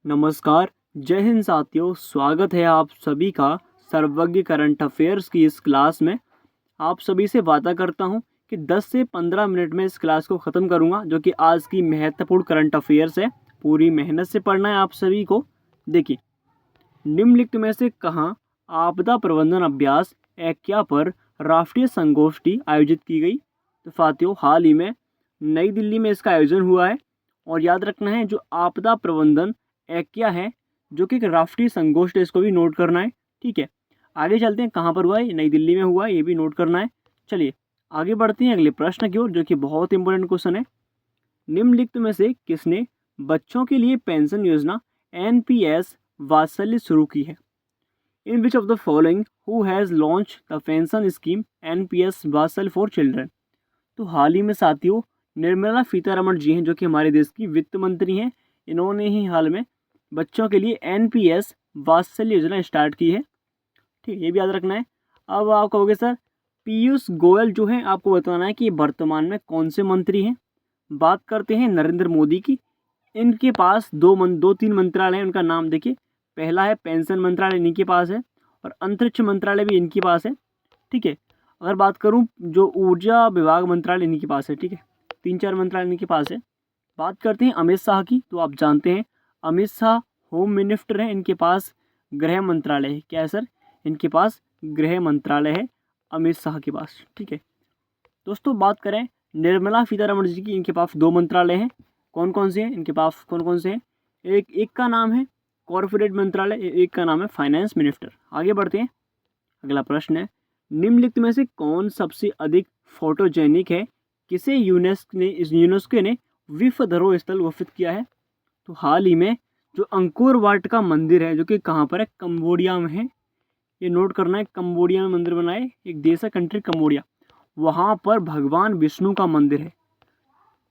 नमस्कार, जय हिंद साथियों। स्वागत है आप सभी का सर्वज्ञ करंट अफेयर्स की इस क्लास में। आप सभी से वादा करता हूं कि 10 से 15 मिनट में इस क्लास को ख़त्म करूंगा, जो कि आज की महत्वपूर्ण करंट अफेयर्स है। पूरी मेहनत से पढ़ना है आप सभी को। देखिए, निम्नलिखित में से कहाँ आपदा प्रबंधन अभ्यास एक्या पर राष्ट्रीय संगोष्ठी आयोजित की गई? तो साथियों, हाल ही में नई दिल्ली में इसका आयोजन हुआ है। और याद रखना है, जो आपदा प्रबंधन एक्या है, जो कि एक राष्ट्रीय संगोष्ठी है, इसको भी नोट करना है। ठीक है, आगे चलते हैं। कहाँ पर हुआ है? नई दिल्ली में हुआ है, ये भी नोट करना है। चलिए आगे बढ़ते हैं अगले प्रश्न की ओर, जो कि बहुत इंपॉर्टेंट क्वेश्चन है। निम्नलिखित में से किसने बच्चों के लिए पेंशन योजना एनपीएस वात्सल्य शुरू की है? In which of the following who has launch the pension scheme NPS Vatsalya for children? तो हाल ही में साथियों, निर्मला सीतारमण जी हैं, जो कि हमारे देश की वित्त मंत्री हैं। इन्होंने ही हाल में बच्चों के लिए एनपीएस वात्सल्य योजना स्टार्ट की है। ठीक, ये भी याद रखना है। अब आप कहोगे सर, पीयूष गोयल जो है, आपको बताना है कि वर्तमान में कौन से मंत्री हैं। बात करते हैं नरेंद्र मोदी की। इनके पास दो तीन मंत्रालय हैं। उनका नाम देखिए, पहला है पेंशन मंत्रालय, इन्हीं के पास है, और अंतरिक्ष मंत्रालय भी इनके पास है। ठीक है, अगर बात करूं, जो ऊर्जा विभाग मंत्रालय इन्हीं के पास है। ठीक है, 3-4 मंत्रालय इन्हीं के पास है। बात करते हैं अमित शाह की, तो आप जानते हैं अमित शाह होम मिनिस्टर हैं। इनके पास गृह मंत्रालय है। क्या है सर? इनके पास गृह मंत्रालय है अमित शाह के पास। ठीक है दोस्तों, बात करें निर्मला सीतारमण जी की, इनके पास 2 मंत्रालय हैं। कौन कौन से हैं इनके पास? कौन कौन से हैं? एक का नाम है कॉरपोरेट मंत्रालय, एक का नाम है फाइनेंस मिनिस्टर। आगे बढ़ते हैं। अगला प्रश्न है, निम्नलिखित में से कौन सबसे अधिक फोटोजेनिक है? किसे यूनेस्को ने विश्व धरोहर स्थल घोषित किया है? तो हाल ही में जो अंकोर वाट का मंदिर है, जो कि कहाँ पर है? कंबोडिया में है। ये नोट करना है, कंबोडिया में मंदिर बना है। एक देश है, कंट्री कंबोडिया। वहाँ पर भगवान विष्णु का मंदिर है,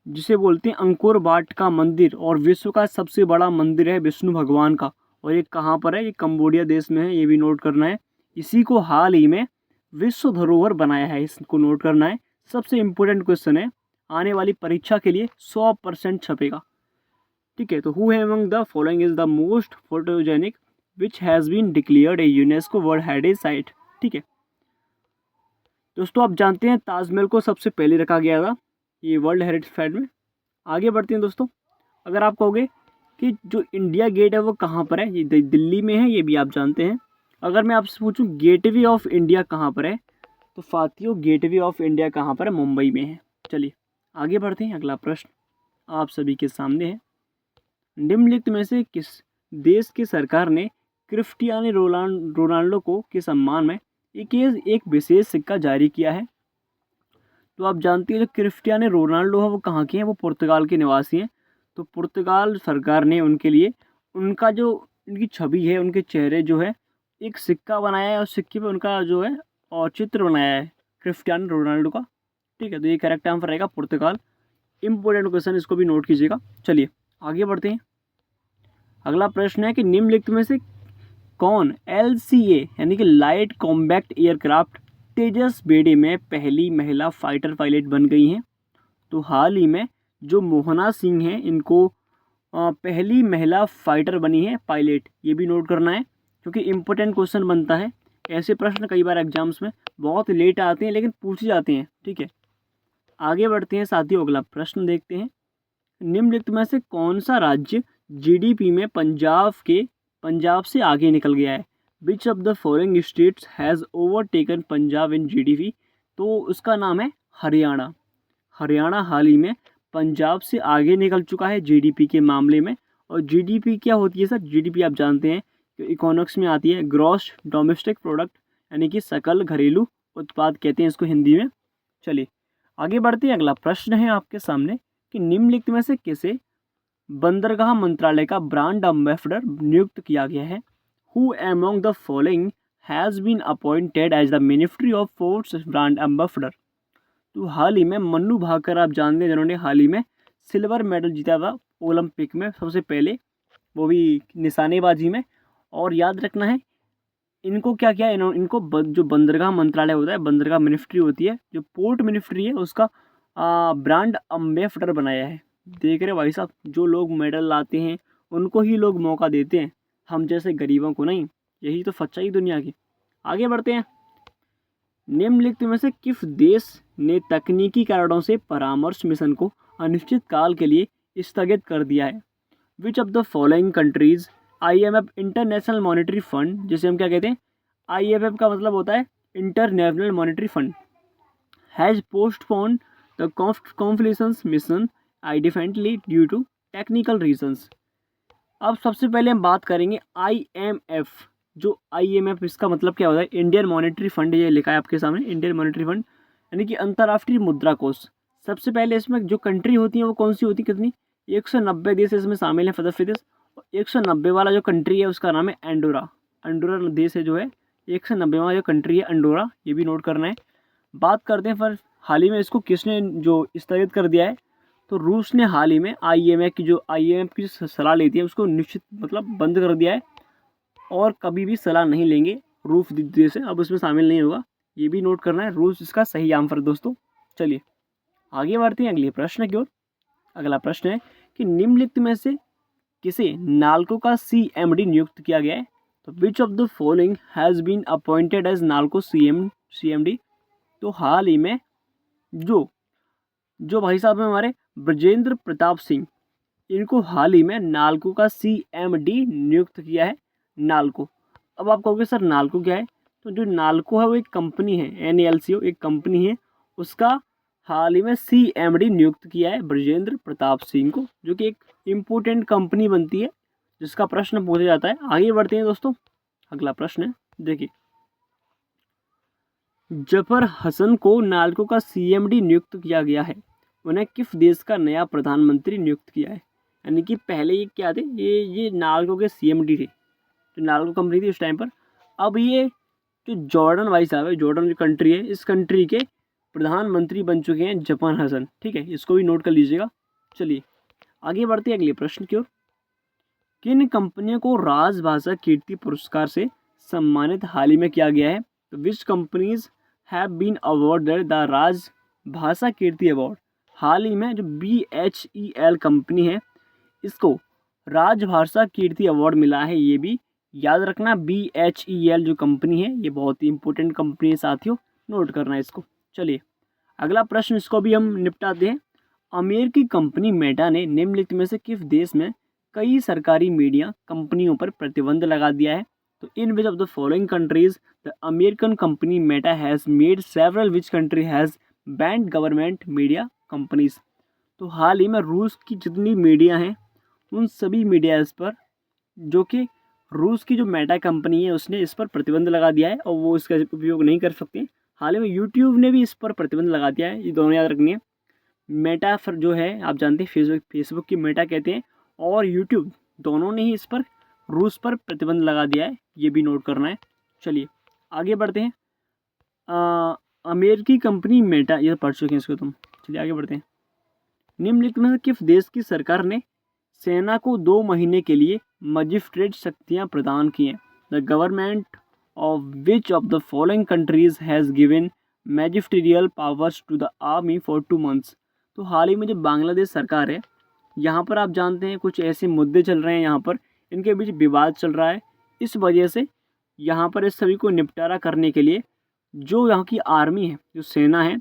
जिसे बोलते हैं अंकोर वाट का मंदिर, और विश्व का सबसे बड़ा मंदिर है विष्णु भगवान का। और ये कहाँ पर है? ये कंबोडिया देश में है, ये भी नोट करना है। इसी को हाल ही में विश्व धरोहर बनाया है, इसको नोट करना है। सबसे इम्पोर्टेंट क्वेश्चन है, आने वाली परीक्षा के लिए 100% छपेगा। ठीक है, तो who among the following is the most photogenic which has been declared a UNESCO world heritage site? ठीक है दोस्तों, आप जानते हैं ताजमहल को सबसे पहले रखा गया था ये वर्ल्ड हेरिटेज साइट में। आगे बढ़ते हैं दोस्तों। अगर आप कहोगे कि जो इंडिया गेट है वो कहाँ पर है, ये दिल्ली में है, ये भी आप जानते हैं। अगर मैं आपसे पूछूं गेटवे ऑफ इंडिया कहाँ पर है, तो साथियों गेटवे ऑफ इंडिया कहाँ पर है? मुंबई में है। चलिए आगे बढ़ते हैं। अगला प्रश्न आप सभी के सामने है। निम्नलिखित में से किस देश की सरकार ने क्रिस्टियानो रोनाल्डो को के सम्मान में एक विशेष सिक्का जारी किया है? तो आप जानते हैं जो क्रिस्टियानो रोनाल्डो है वो कहाँ के हैं? वो पुर्तगाल के निवासी हैं। तो पुर्तगाल सरकार ने उनके लिए उनका जो उनकी छवि है, उनके चेहरे जो है, एक सिक्का बनाया है, और सिक्के पे उनका जो है और चित्र बनाया है क्रिस्टियानो रोनाल्डो का। ठीक है, तो ये करेक्ट आंसर रहेगा पुर्तगाल। इंपॉर्टेंट क्वेश्चन, इसको भी नोट कीजिएगा। चलिए आगे बढ़ते हैं। अगला प्रश्न है कि निम्नलिखित में से कौन LCA यानी कि लाइट कॉम्बैक्ट एयरक्राफ्ट तेजस बेड़े में पहली महिला फाइटर पायलट बन गई हैं? तो हाल ही में जो मोहना सिंह हैं, इनको पहली महिला फाइटर बनी है पायलट। ये भी नोट करना है, क्योंकि इम्पोर्टेंट क्वेश्चन बनता है। ऐसे प्रश्न कई बार एग्जाम्स में बहुत लेट आते हैं, लेकिन पूछे जाते हैं। ठीक है, आगे बढ़ते हैं साथियों। अगला प्रश्न देखते हैं। निम्नलिखित में से कौन सा राज्य GDP में पंजाब से आगे निकल गया है? विच of the following states has overtaken Punjab in GDP? तो उसका नाम है हरियाणा। हरियाणा हाल ही में पंजाब से आगे निकल चुका है GDP के मामले में। और GDP क्या होती है सर? GDP आप जानते हैं कि इकोनॉमिक्स में आती है, ग्रॉस डोमेस्टिक प्रोडक्ट, यानी कि सकल घरेलू उत्पाद कहते हैं इसको हिंदी में। चलिए आगे बढ़ते हैं। अगला प्रश्न है आपके सामने कि निम्नलिखित में से किसे बंदरगाह मंत्रालय का ब्रांड एम्बेसडर नियुक्त किया गया है? Who among the following has been appointed as the ministry of ports brand ambassador? तो हाल ही में मन्नू भाकर आप जानते हैं, जिन्होंने हाल ही में सिल्वर मेडल जीता था ओलंपिक में सबसे पहले, वो भी निशानेबाजी में। और याद रखना है, इनको क्या किया, इनको जो बंदरगाह मंत्रालय होता है, बंदरगाह मिनिस्ट्री होती है, जो पोर्ट मिनिस्ट्री है, उसका ब्रांड एम्बेसडर बनाया है। देख रहे हो भाई साहब, जो लोग मेडल लाते हैं उनको ही लोग मौका देते हैं, हम जैसे गरीबों को नहीं। यही तो सच्चाई दुनिया की। आगे बढ़ते हैं। निम्नलिखित में से किस देश ने तकनीकी कारणों से परामर्श मिशन को अनिश्चित काल के लिए स्थगित कर दिया है? विच of the following countries IMF international Monetary fund, जिसे हम क्या कहते हैं, IMF का मतलब होता है International Monetary Fund, has postpone the conflictions mission indefinitely due to technical reasons. अब सबसे पहले हम बात करेंगे IMF। जो IMF, इसका मतलब क्या होता है, इंडियन मॉनेटरी फंड, ये लिखा है आपके सामने, इंडियन मॉनेटरी फंड यानी कि अंतर्राष्ट्रीय मुद्रा कोष। सबसे पहले इसमें जो कंट्री होती है वो कौन सी होती है, कितनी, 190 देश इसमें शामिल है, सदस्य देश। 190 वाला जो कंट्री है उसका नाम है एंडोरा। एंडोरा देश है जो है 190 वाला जो कंट्री है एंडोरा, ये भी नोट करना है। बात करते हैं फिर हाल ही में इसको किसने जो स्थगित कर दिया है, तो रूस ने हाल ही में IMF की सलाह लेती है उसको निश्चित मतलब बंद कर दिया है, और कभी भी सलाह नहीं लेंगे रूस देश है, अब उसमें शामिल नहीं होगा, ये भी नोट करना है। रूस इसका सही आंसर दोस्तों। चलिए आगे बढ़ते हैं अगले प्रश्न की ओर। अगला प्रश्न है कि निम्नलिखित में से किसे नाल्को का CMD नियुक्त किया गया है? तो which of the following has been appointed as NALCO CMD। तो हाल ही में जो भाई साहब हैं हमारे ब्रजेंद्र प्रताप सिंह, इनको हाल ही में नाल्को का CMD नियुक्त किया है, नाल्को। अब आप कहोगे सर नाल्को क्या है, तो जो नाल्को है वो एक कंपनी है, NALCO एक कंपनी है, उसका हाल ही में CMD नियुक्त किया है ब्रजेंद्र प्रताप सिंह को, जो कि एक इम्पोर्टेंट कंपनी बनती है जिसका प्रश्न पूछा जाता है। आगे बढ़ते हैं दोस्तों। अगला प्रश्न है, देखिए, जफर हसन को नाल्को का CMD नियुक्त किया गया है, उन्हें किस देश का नया प्रधानमंत्री नियुक्त किया है? यानी कि पहले ये क्या थे, ये नाल्को के CMD थे, जो नाल्को कंपनी थी उस टाइम पर। अब ये जो जॉर्डन भाई साहब है, जॉर्डन जो कंट्री है, इस कंट्री के प्रधानमंत्री बन चुके हैं जफर हसन। ठीक है, इसको भी नोट कर लीजिएगा। चलिए आगे बढ़ते हैं अगले प्रश्न की ओर। किन कंपनियों को राजभाषा कीर्ति पुरस्कार से सम्मानित हाल ही में किया गया है? तो which companies have been awarded the Rajbhasha Kirti award. हाल ही में जो BHEL कंपनी है, इसको राजभाषा कीर्ति अवार्ड मिला है। ये भी याद रखना, BHEL जो कंपनी है ये बहुत ही इंपॉर्टेंट कंपनी है साथियों, नोट करना है इसको। चलिए अगला प्रश्न, इसको भी हम निपटाते हैं। अमेरिकी कंपनी मेटा ने निम्नलिखित में से किस देश में कई सरकारी मीडिया कंपनियों पर प्रतिबंध लगा दिया है? तो in which of the following countries the American company Meta has made several which country has banned government media companies. तो हाल ही में रूस की जितनी मीडिया हैं उन सभी मीडिया पर, जो कि रूस की जो मेटा कंपनी है उसने इस पर प्रतिबंध लगा दिया है और वो इसका उपयोग नहीं कर सकते। हाल ही में यूट्यूब ने भी इस पर प्रतिबंध लगा दिया है, ये दोनों याद रखनी है। मेटा फिर जो है आप जानते हैं फेसबुक की मेटा कहते हैं, और यूट्यूब, दोनों ने ही इस पर रूस पर प्रतिबंध लगा दिया है, ये भी नोट करना है। चलिए आगे बढ़ते हैं। अमेरिकी कंपनी मेटा, ये पढ़ चुके हैं इसको तुम। चलिए आगे बढ़ते हैं। निम्नलिखित में से किस देश की सरकार ने सेना को 2 महीने के लिए मजिस्ट्रेट शक्तियाँ प्रदान की हैं? The government of which of the following countries has given magisterial powers to the army for 2 months। तो हाल ही में जो बांग्लादेश सरकार है, यहाँ पर आप जानते हैं कुछ ऐसे मुद्दे चल रहे हैं, यहाँ पर इनके बीच विवाद चल रहा है। इस वजह से यहाँ पर इस सभी को निपटारा करने के लिए जो यहाँ की आर्मी है, जो सेना है,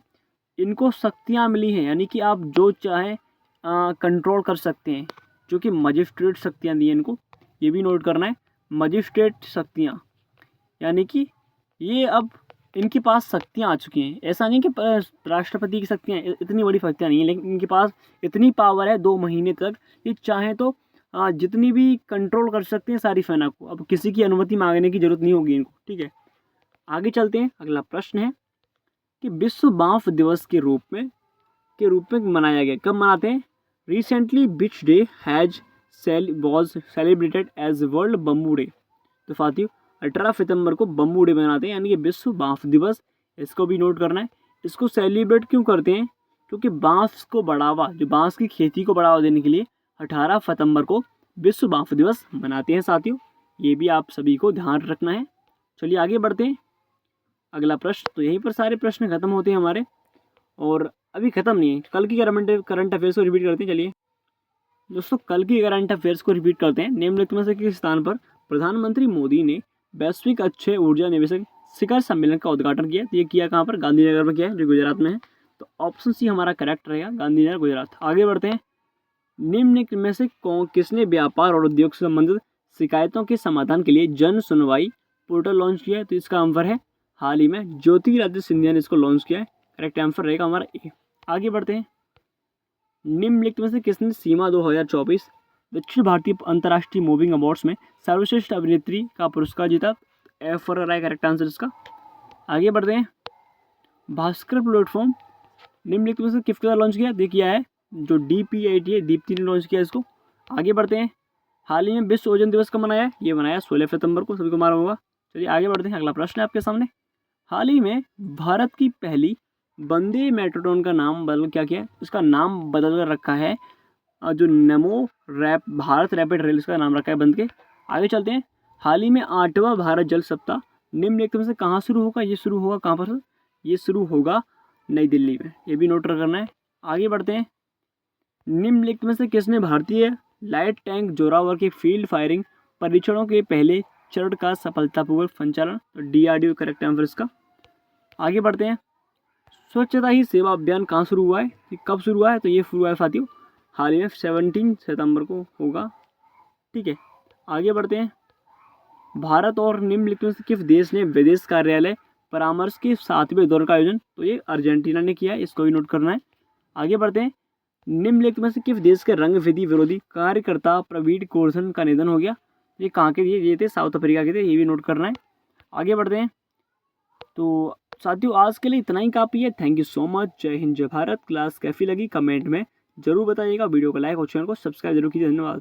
इनको शक्तियाँ मिली हैं, यानी कि आप जो चाहें कंट्रोल कर सकते हैं, जो कि मजिस्ट्रेट शक्तियाँ दी हैं इनको, ये भी नोट करना है। मजिस्ट्रेट शक्तियाँ यानी कि ये अब इनके पास शक्तियाँ आ चुकी हैं। ऐसा नहीं कि राष्ट्रपति की शक्तियाँ इतनी बड़ी शक्तियाँ नहीं है, लेकिन इनके पास इतनी पावर है 2 महीने तक ये चाहें तो जितनी भी कंट्रोल कर सकते हैं सारी सेना को। अब किसी की अनुमति मांगने की जरूरत नहीं होगी इनको। ठीक है, आगे चलते हैं। अगला प्रश्न है कि विश्व बांस दिवस के रूप में मनाया गया, कब मनाते हैं? Recently which day has was celebrated as world bamboo day. तो साथियों 18 सितंबर को बम्बू डे मनाते हैं, यानी कि विश्व बांस दिवस, इसको भी नोट करना है। इसको सेलिब्रेट क्यों करते हैं? क्योंकि बांस को बढ़ावा, जो बांस की खेती को बढ़ावा देने के लिए 18 सितंबर को विश्व बांस दिवस मनाते हैं साथियों, ये भी आप सभी को ध्यान रखना है। चलिए आगे बढ़ते हैं। अगला प्रश्न, तो यहीं पर सारे प्रश्न खत्म होते हैं हमारे, और अभी ख़त्म नहीं है, कल की करंट अफेयर्स को रिपीट करते हैं। चलिए दोस्तों कल की करंट अफेयर्स को रिपीट करते हैं। निम्नलिखित में से किस स्थान पर प्रधानमंत्री मोदी ने वैश्विक अक्षय ऊर्जा निवेशक शिखर सम्मेलन का उद्घाटन किया? तो ये किया कहाँ पर? गांधीनगर में किया है, जो गुजरात में है। तो ऑप्शन सी हमारा करेक्ट रहेगा, गांधीनगर गुजरात। आगे बढ़ते हैं। निम्नलिखित में से किसने व्यापार और उद्योग से संबंधित शिकायतों के समाधान के लिए जन सुनवाई पोर्टल लॉन्च किया है? तो इसका आंसर है हाल ही में ज्योतिरादित्य सिंधिया ने इसको लॉन्च किया है। करेक्ट आंसर रहेगा हमारा ए। आगे बढ़ते हैं। निम्नलिखित में से किसने सीमा 2024 दक्षिण भारतीय अंतर्राष्ट्रीय मूविंग अवार्ड्स में सर्वश्रेष्ठ अभिनेत्री का पुरस्कार जीता? F for Rai correct answer इसका। आगे बढ़ते हैं। भास्कर प्लेटफॉर्म निम्नलिखित में से किसके द्वारा लॉन्च किया? देखिए है जो DPIIT है, दीप्ति ने लॉन्च किया इसको। आगे बढ़ते हैं। हाल ही में विश्व ओजोन दिवस कब मनाया है? ये मनाया 16 सितंबर को, सभी को मालूम होगा। चलिए आगे बढ़ते हैं। अगला प्रश्न है आपके सामने। हाल ही में भारत की पहली वंदे मेट्रोट्रेन का नाम बदल क्या किया? इसका नाम बदल कर रखा है जो नमो भारत रैपिड रेल, इसका नाम रखा है बंद के। आगे चलते हैं। हाल ही में 8वां भारत जल सप्ताह निम्नलिखित में से कहाँ शुरू होगा? ये शुरू होगा कहाँ पर? ये शुरू होगा नई दिल्ली में, ये भी नोट करना है। आगे बढ़ते हैं। निम्नलिखित में से किसने भारतीय लाइट टैंक जोरावर के फील्ड फायरिंग परीक्षणों के पहले चरण का सफलतापूर्वक संचालन? तो DRDO करेक्ट आंसर इसका। आगे बढ़ते हैं। स्वच्छता ही सेवा अभियान कहाँ शुरू हुआ है? ये कब शुरू हुआ है? तो ये शुरू हुआ है साथियों हाल ही में 17 सितंबर को होगा। ठीक है, आगे बढ़ते हैं। भारत और निम्नलिखित में से किस देश ने विदेश कार्यालय परामर्श के 7वें दौर का आयोजन? तो ये अर्जेंटीना ने किया है, इसको भी नोट करना है। आगे बढ़ते हैं। निम्नलिखित में से किस देश के रंग विधि विरोधी कार्यकर्ता प्रवीण कोरसन का निधन हो गया? ये कहाँ के? ये थे साउथ अफ्रीका के थे, ये भी नोट करना है। आगे बढ़ते हैं। तो साथियों आज के लिए इतना ही काफ़ी है। Thank you so much. जय हिंद जय भारत। क्लास कैसी लगी कमेंट में जरूर बताइएगा। वीडियो को लाइक और चैनल को सब्सक्राइब जरूर कीजिए। धन्यवाद।